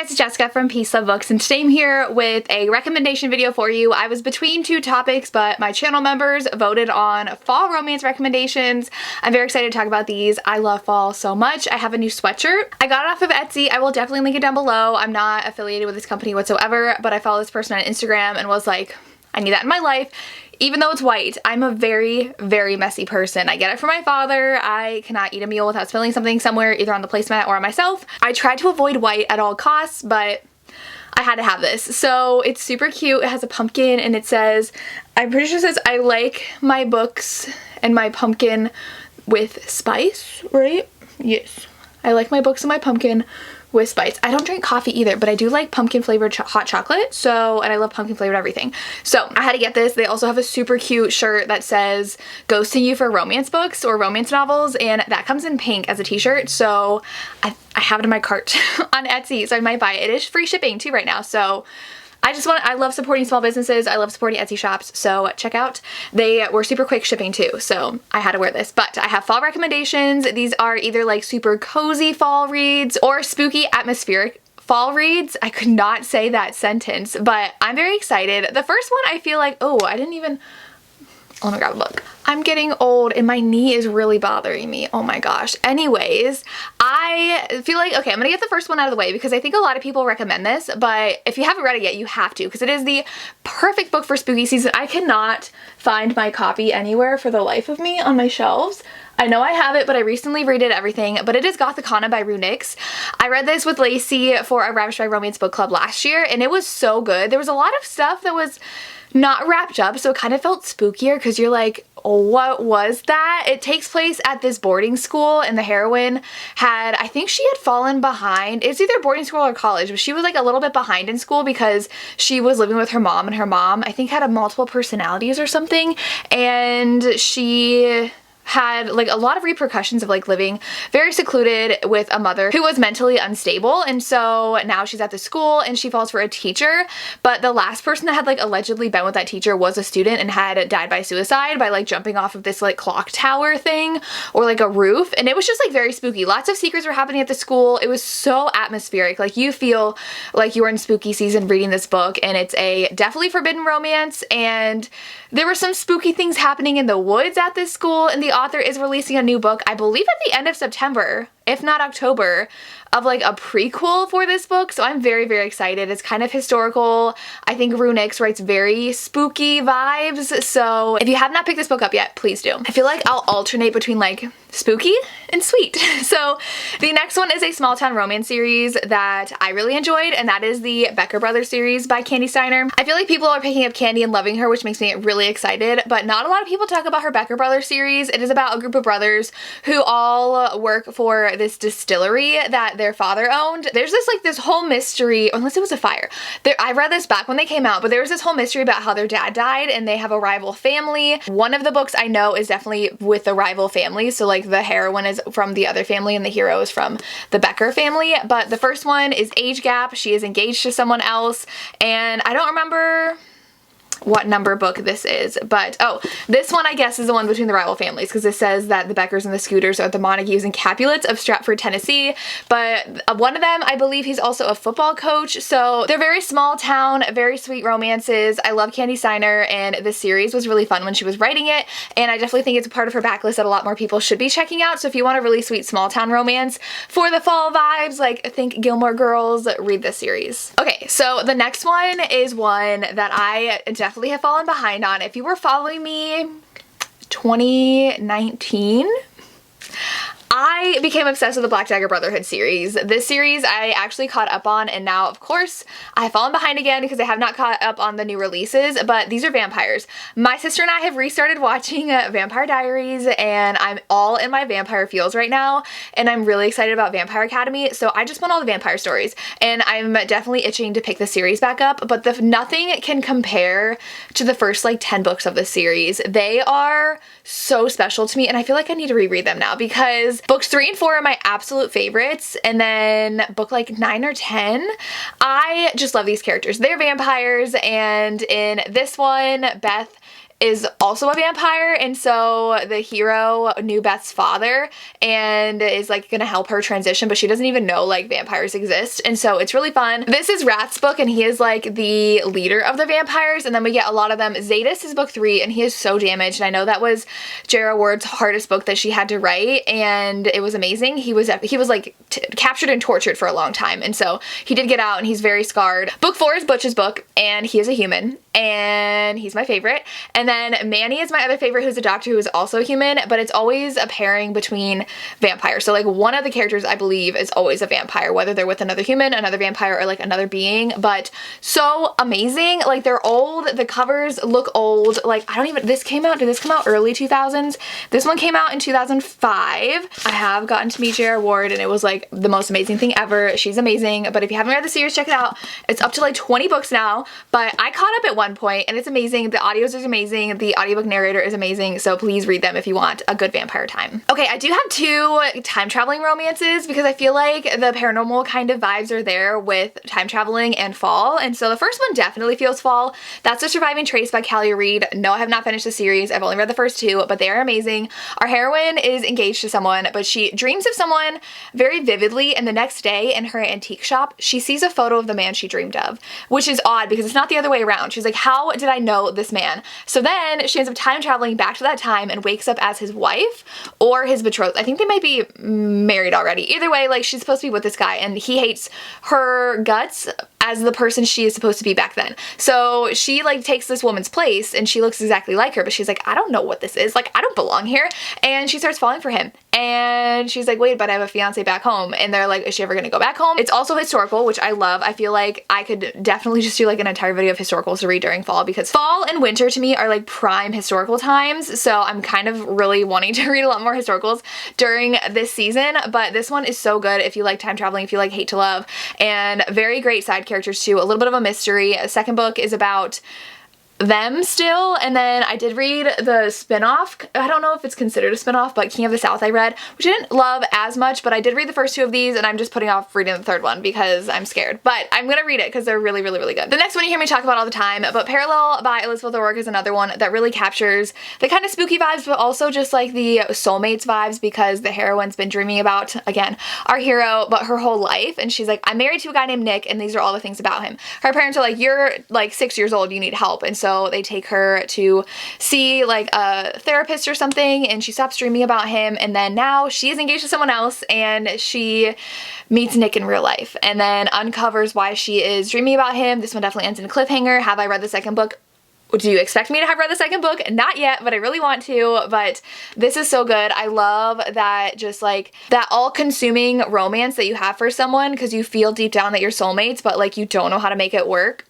guys, it's Jessica from Peace Love Books, and today I'm here with a recommendation video for you. I was between two topics, but my channel members voted on fall romance recommendations. I'm very excited to talk about these. I love fall so much. I have a new sweatshirt. I got it off of Etsy. I will definitely link it down below. I'm not affiliated with this company whatsoever, but I follow this person on Instagram and was like, I need that in my life. Even though it's white, I'm a very, very messy person. I get it from my father. I cannot eat a meal without spilling something somewhere, either on the placemat or on myself. I tried to avoid white at all costs, but I had to have this. So it's super cute. It has a pumpkin and it says, I'm pretty sure it says, I like my books and my pumpkin with spice, right? Yes. I like my books and my pumpkin with spice. I don't drink coffee either, but I do like pumpkin flavored hot chocolate. So, and I love pumpkin flavored everything. So I had to get this. They also have a super cute shirt that says ghosting you for romance books or romance novels. And that comes in pink as a t-shirt. So I have it in my cart on Etsy. So I might buy it. It is free shipping too right now. So I love supporting small businesses. I love supporting Etsy shops, so check out. They were super quick shipping too, so I had to wear this. But I have fall recommendations. These are either like super cozy fall reads or spooky atmospheric fall reads. I could not say that sentence, but I'm very excited. The first one I feel like, oh my god, look. I'm getting old and my knee is really bothering me. Oh my gosh. Anyways, I feel like, okay, I'm gonna get the first one out of the way because I think a lot of people recommend this, but if you haven't read it yet, you have to because it is the perfect book for spooky season. I cannot find my copy anywhere for the life of me on my shelves. I know I have it, but I recently redid everything, but it is Gothikana by Nix. I read this with Lacey for a Ravished by Romance book club last year and it was so good. There was a lot of stuff that was not wrapped up, so it kind of felt spookier because you're like, oh, what was that? It takes place at this boarding school and the heroine I think she had fallen behind. It's either boarding school or college, but she was like a little bit behind in school because she was living with her mom and her mom, I think, had multiple personalities or something, and she had like a lot of repercussions of like living very secluded with a mother who was mentally unstable, and so now she's at the school and she falls for a teacher, but the last person that had like allegedly been with that teacher was a student and had died by suicide by like jumping off of this like clock tower thing or like a roof, and it was just like very spooky. Lots of secrets were happening at the school. It was so atmospheric. Like you feel like you were in spooky season reading this book, and it's a definitely forbidden romance, and there were some spooky things happening in the woods at this school, and the author is releasing a new book, I believe at the end of September, if not October, of like a prequel for this book, so I'm very, very excited. It's kind of historical. I think Nix writes very spooky vibes, so if you have not picked this book up yet, please do. I feel like I'll alternate between like spooky and sweet. So the next one is a small town romance series that I really enjoyed, and that is the Thecker Brothers series by Candy Steiner. I feel like people are picking up Candy and loving her, which makes me really excited, but not a lot of people talk about her Thecker Brothers series. It is about a group of brothers who all work for this distillery that their father owned. There's this whole mystery, unless it was a fire. I read this back when they came out, but there was this whole mystery about how their dad died and they have a rival family. One of the books I know is definitely with the rival family, so like the heroine is from the other family and the hero is from the Becker family, but the first one is age gap. She is engaged to someone else, and I don't remember what number book this is, but oh, this one I guess is the one between the rival families because it says that the Beckers and the Scooters are the Montagues and Capulets of Stratford, Tennessee, but one of them, I believe he's also a football coach, so they're very small town, very sweet romances. I love Candy Steiner, and this series was really fun when she was writing it, and I definitely think it's a part of her backlist that a lot more people should be checking out. So if you want a really sweet small town romance for the fall vibes, like think Gilmore Girls, read this series. Okay, so the next one is one that I definitely have fallen behind on. If you were following me 2019, I became obsessed with the Black Dagger Brotherhood series. This series I actually caught up on, and now of course I have fallen behind again because I have not caught up on the new releases, but these are vampires. My sister and I have restarted watching Vampire Diaries, and I'm all in my vampire feels right now, and I'm really excited about Vampire Academy, so I just want all the vampire stories, and I'm definitely itching to pick the series back up, but nothing can compare to the first like 10 books of the series. They are so special to me, and I feel like I need to reread them now because books 3 and 4 are my absolute favorites, and then book like 9 or 10, I just love these characters. They're vampires, and in this one, Beth is also a vampire, and so the hero knew Beth's father and is like gonna help her transition, but she doesn't even know like vampires exist, and so it's really fun. This is Rat's book, and he is like the leader of the vampires, and then we get a lot of them. Zetas is book 3, and he is so damaged, and I know that was Jara Ward's hardest book that she had to write, and it was amazing. He was like captured and tortured for a long time, and so he did get out, and he's very scarred. Book 4 is Butch's book, and he is a human, and he's my favorite. And then Manny is my other favorite, who's a doctor who is also human, but it's always a pairing between vampires. So like one of the characters, I believe, is always a vampire, whether they're with another human, another vampire, or like another being. But so amazing. Like they're old, the covers look old. Like did this come out early 2000s? This one came out in 2005. I have gotten to meet Jara Ward, and it was like the most amazing thing ever. She's amazing. But if you haven't read the series, check it out. It's up to like 20 books now, but I caught up at one point, and it's amazing. The audios is amazing. The audiobook narrator is amazing. So please read them if you want a good vampire time. Okay, I do have 2 time traveling romances because I feel like the paranormal kind of vibes are there with time traveling and fall. And so the first one definitely feels fall. That's The Surviving Trace by Callie Reed. No, I have not finished the series. I've only read the first 2, but they are amazing. Our heroine is engaged to someone, but she dreams of someone very vividly, and the next day in her antique shop, she sees a photo of the man she dreamed of, which is odd because it's not the other way around. She's like, how did I know this man? So then she ends up time traveling back to that time and wakes up as his wife or his betrothed. I think they might be married already. Either way, like she's supposed to be with this guy, and he hates her guts as the person she is supposed to be back then. So she like takes this woman's place, and she looks exactly like her, but she's like, I don't know what this is. Like, I don't belong here. And she starts falling for him. And she's like, wait, but I have a fiance back home. And they're like, is she ever gonna go back home? It's also historical, which I love. I feel like I could definitely just do like an entire video of historicals to read during fall, because fall and winter to me are like prime historical times. So I'm kind of really wanting to read a lot more historicals during this season, but this one is so good if you like time traveling, if you like hate to love, and very great side characters too. A little bit of a mystery. The second book is about them still, and then I did read the spin-off. I don't know if it's considered a spin-off, but King of the South I read, which I didn't love as much, but I did read the first 2 of these, and I'm just putting off reading the third one because I'm scared, but I'm gonna read it because they're really, really, really good. The next one you hear me talk about all the time, but Parallel by Elizabeth O'Rourke is another one that really captures the kind of spooky vibes, but also just like the soulmates vibes, because the heroine's been dreaming about, again, our hero, but her whole life, and she's like, I'm married to a guy named Nick, and these are all the things about him. Her parents are like, you're like 6 years old, you need help, and so they take her to see like a therapist or something, and she stops dreaming about him, and then now she is engaged to someone else, and she meets Nick in real life and then uncovers why she is dreaming about him. This one definitely ends in a cliffhanger. Have I read the second book? Do you expect me to have read the second book? Not yet, but I really want to. But this is so good. I love that, just like that all-consuming romance that you have for someone, because you feel deep down that you're soulmates, but like you don't know how to make it work.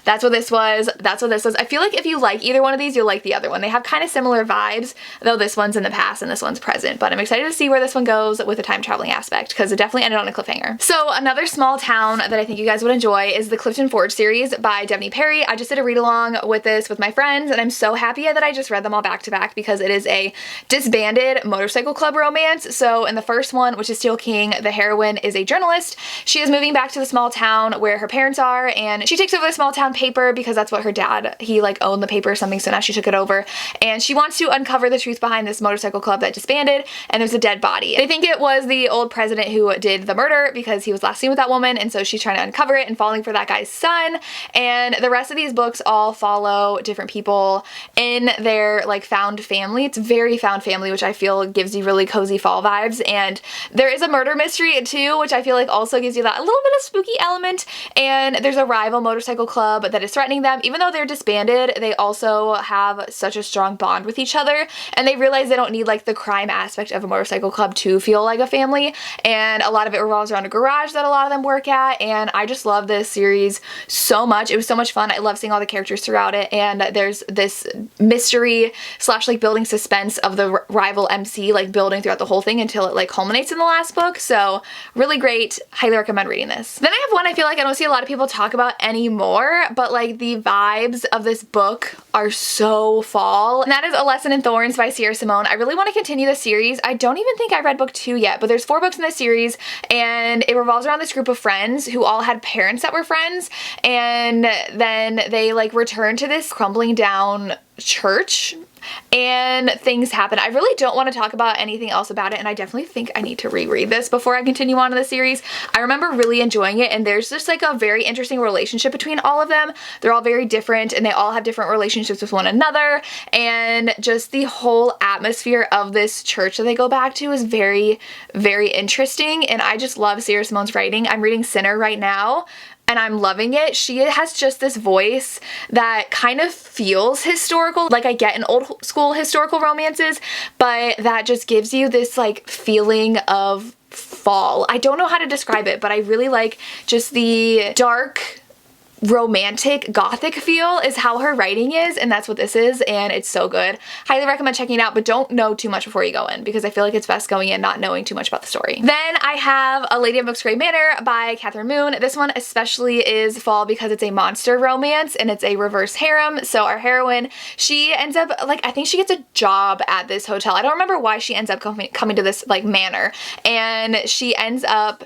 That's what this was. That's what this was. I feel like if you like either one of these, you'll like the other one. They have kind of similar vibes, though this one's in the past and this one's present. But I'm excited to see where this one goes with the time traveling aspect, because it definitely ended on a cliffhanger. So another small town that I think you guys would enjoy is the Clifton Forge series by Devney Perry. I just did a read along with this with my friends, and I'm so happy that I just read them all back to back, because it is a disbanded motorcycle club romance. So in the first one, which is Steel King, the heroine is a journalist. She is moving back to the small town where her parents are, and she takes over the small town paper because that's what her dad, he like owned the paper or something, so now she took it over, and she wants to uncover the truth behind this motorcycle club that disbanded, and there's a dead body. They think it was the old president who did the murder because he was last seen with that woman, and so she's trying to uncover it and falling for that guy's son. And the rest of these books all follow different people in their like found family. It's very found family, which I feel gives you really cozy fall vibes. And there is a murder mystery too, which I feel like also gives you that a little bit of spooky element. And there's a rival motorcycle club that is threatening them. Even though they're disbanded, they also have such a strong bond with each other, and they realize they don't need like the crime aspect of a motorcycle club to feel like a family. And a lot of it revolves around a garage that a lot of them work at, and I just love this series so much. It was so much fun. I love seeing all the characters throughout it, and there's this mystery slash like building suspense of the rival MC like building throughout the whole thing until it like culminates in the last book. So really great. Highly recommend reading this. Then I have one I feel like I don't see a lot of people talk about anymore, but like the vibes of this book are so fall, and that is A Lesson in Thorns by Sierra Simone. I really want to continue the series. I don't even think I read book 2 yet, but there's 4 books in this series, and it revolves around this group of friends who all had parents that were friends, and then they like return to this crumbling down church and things happen. I really don't want to talk about anything else about it, and I definitely think I need to reread this before I continue on in the series. I remember really enjoying it, and there's just like a very interesting relationship between all of them. They're all very different, and they all have different relationships with one another, and just the whole atmosphere of this church that they go back to is very, very interesting, and I just love Sierra Simone's writing. I'm reading Sinner right now, and I'm loving it. She has just this voice that kind of feels historical, like I get in old school historical romances, but that just gives you this like feeling of fall. I don't know how to describe it, but I really like just the dark, romantic gothic feel is how her writing is, and that's what this is, and it's so good. Highly recommend checking it out, but don't know too much before you go in, because I feel like it's best going in not knowing too much about the story. Then I have A Lady of Milkscray Manor by Catherine Moon. This one especially is fall because it's a monster romance and it's a reverse harem. So our heroine, she ends up, like, I think she gets a job at this hotel. I don't remember why she ends up coming to this like manor, and she ends up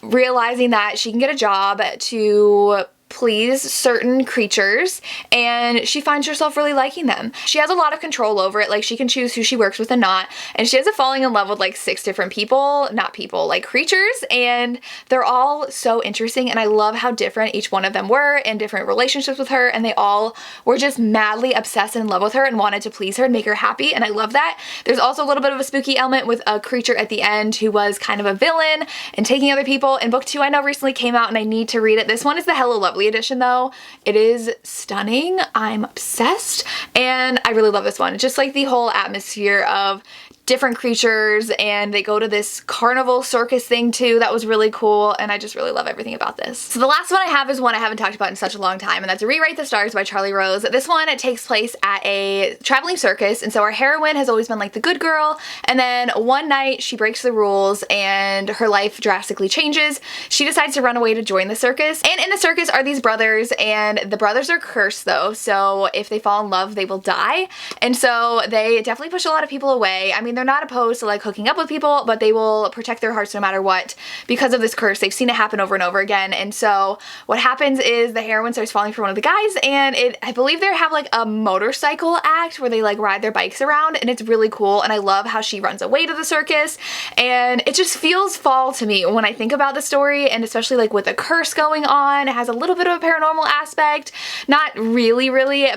realizing that she can get a job to please certain creatures, and she finds herself really liking them. She has a lot of control over it, like she can choose who she works with and not, and she ends up falling in love with like 6 different people, not people, like creatures, and they're all so interesting, and I love how different each one of them were and different relationships with her, and they all were just madly obsessed and in love with her and wanted to please her and make her happy, and I love that. There's also a little bit of a spooky element with a creature at the end who was kind of a villain and taking other people, and book 2 I know recently came out and I need to read it. This one is the Hello Lovely edition though. It is stunning. I'm obsessed, and I really love this one. Just like the whole atmosphere of different creatures, and they go to this carnival circus thing too. That was really cool, and I just really love everything about this. So the last one I have is one I haven't talked about in such a long time, and that's Rewrite the Stars by Charlie Rose. This one, it takes place at a traveling circus, and so our heroine has always been like the good girl, and then one night she breaks the rules and her life drastically changes. She decides to run away to join the circus, and in the circus are these brothers, and the brothers are cursed though, so if they fall in love they will die, and so they definitely push a lot of people away. I mean, they're not opposed to like hooking up with people, but they will protect their hearts no matter what because of this curse. They've seen it happen over and over again, and so what happens is the heroine starts falling for one of the guys, and I believe they have like a motorcycle act where they like ride their bikes around, and it's really cool, and I love how she runs away to the circus, and it just feels fall to me when I think about the story, and especially like with a curse going on. It has a little bit of a paranormal aspect, not really,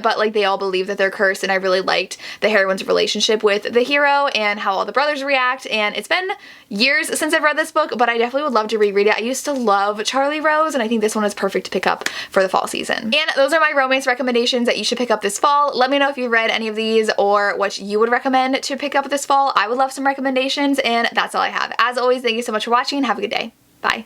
but like they all believe that they're cursed, and I really liked the heroine's relationship with the hero and how all the brothers react, and it's been years since I've read this book, but I definitely would love to reread it. I used to love Charlie Rose, and I think this one is perfect to pick up for the fall season. And those are my romance recommendations that you should pick up this fall. Let me know if you read any of these or what you would recommend to pick up this fall. I would love some recommendations, and that's all I have. As always, thank you so much for watching, and have a good day. Bye.